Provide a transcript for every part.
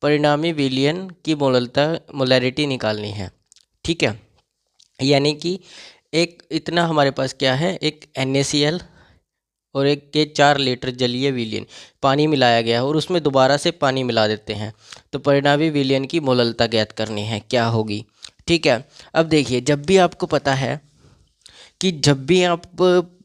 परिणामी विलयन की मोलैरिटी निकालनी है। ठीक है, यानी कि एक इतना हमारे पास क्या है, एक NaCl और एक के 4 लीटर जलीय विलयन पानी मिलाया गया है और उसमें दोबारा से पानी मिला देते हैं, तो परिणामी विलयन की मोललता ज्ञात करनी है, क्या होगी। ठीक है, अब देखिए, जब भी आपको पता है कि जब भी आप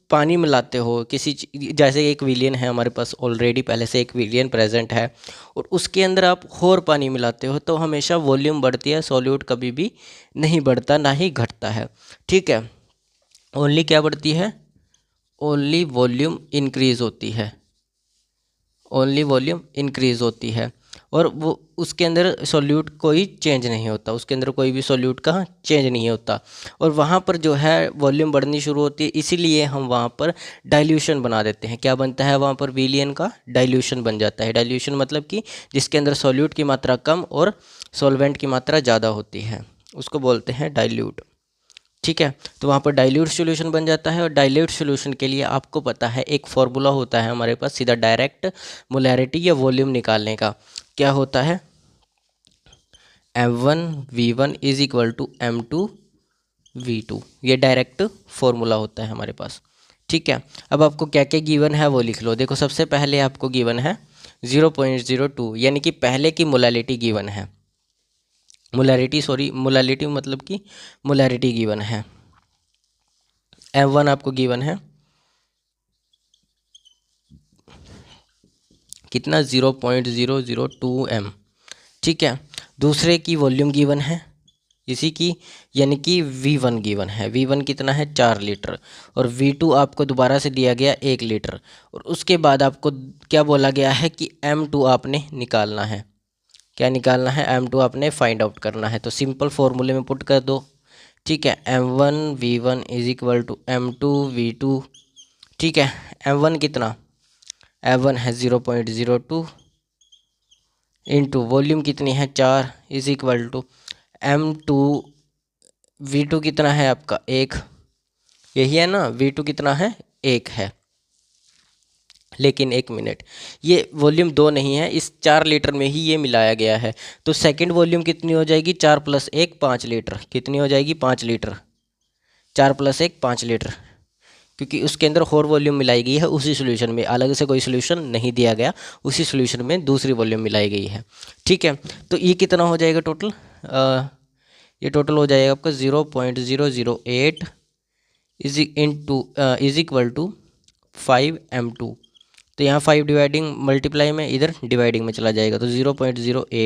पानी मिलाते हो किसी जैसे एक विलियन है हमारे पास ऑलरेडी, पहले से एक विलियन प्रेजेंट है और उसके अंदर आप और पानी मिलाते हो, तो हमेशा वॉल्यूम बढ़ती है, सॉल्यूट कभी भी नहीं बढ़ता ना ही घटता है। ठीक है, ओनली क्या बढ़ती है, ओनली वॉल्यूम इंक्रीज होती है, ओनली वॉल्यूम इंक्रीज होती है और वो उसके अंदर सॉल्यूट कोई चेंज नहीं होता, उसके अंदर कोई भी सॉल्यूट का चेंज नहीं होता और वहाँ पर जो है वॉल्यूम बढ़नी शुरू होती है, इसीलिए हम वहाँ पर डाइल्यूशन बना देते हैं। क्या बनता है वहाँ पर, विलयन का डाइल्यूशन बन जाता है। डाइल्यूशन मतलब कि जिसके अंदर सॉल्यूट की मात्रा कम और सॉल्वेंट की मात्रा ज़्यादा होती है, उसको बोलते हैं डाइल्यूट। ठीक है, तो वहाँ पर डाइल्यूट सॉल्यूशन बन जाता है और डाइल्यूट सॉल्यूशन के लिए आपको पता है एक फॉर्मूला होता है हमारे पास सीधा डायरेक्ट मोलैरिटी या वॉल्यूम निकालने का। क्या होता है, M1V1 is equal to M2V2, ये डायरेक्ट फॉर्मूला होता है हमारे पास। ठीक है, अब आपको क्या क्या गिवन है वो लिख लो। देखो, सबसे पहले आपको गिवन है 0.02, यानी कि पहले की मोलैलिटी गिवन है, मोलैलिटी मतलब कि मोलैरिटी गिवन है। M1 आपको गिवन है कितना, 0.002 m। ठीक है, दूसरे की वॉल्यूम गिवन है इसी की, यानी कि V1 गिवन है, V1 कितना है 4 लीटर और V2 आपको दोबारा से दिया गया 1 लीटर और उसके बाद आपको क्या बोला गया है कि M2 आपने निकालना है। क्या निकालना है, M2 आपने फाइंड आउट करना है, तो सिंपल फॉर्मूले में पुट कर दो। ठीक है, M1V1 is equal to M2V2। ठीक है, M1 कितना, M1 है 0.02 इंटू वॉल्यूम कितनी है 4 इज इक्वल टू M2V2 कितना है आपका 1, यही है ना, V2 कितना है 1 है। लेकिन एक मिनट, ये वॉल्यूम 2 नहीं है, इस 4 लीटर में ही ये मिलाया गया है, तो सेकंड वॉल्यूम कितनी हो जाएगी, 4 + 1 5 लीटर, कितनी हो जाएगी 5 लीटर, 4 + 1 5 लीटर, क्योंकि उसके अंदर और वॉल्यूम मिलाई गई है उसी सोल्यूशन में, अलग से कोई सोल्यूशन नहीं दिया गया, उसी सोल्यूशन में दूसरी वॉल्यूम मिलाई गई है। ठीक है, तो ये कितना हो जाएगा टोटल, ये टोटल हो जाएगा आपका 0.008 इज इक्वल टू 5M2। तो यहाँ 5 डिवाइडिंग मल्टीप्लाई में, इधर डिवाइडिंग में चला जाएगा, तो 0.08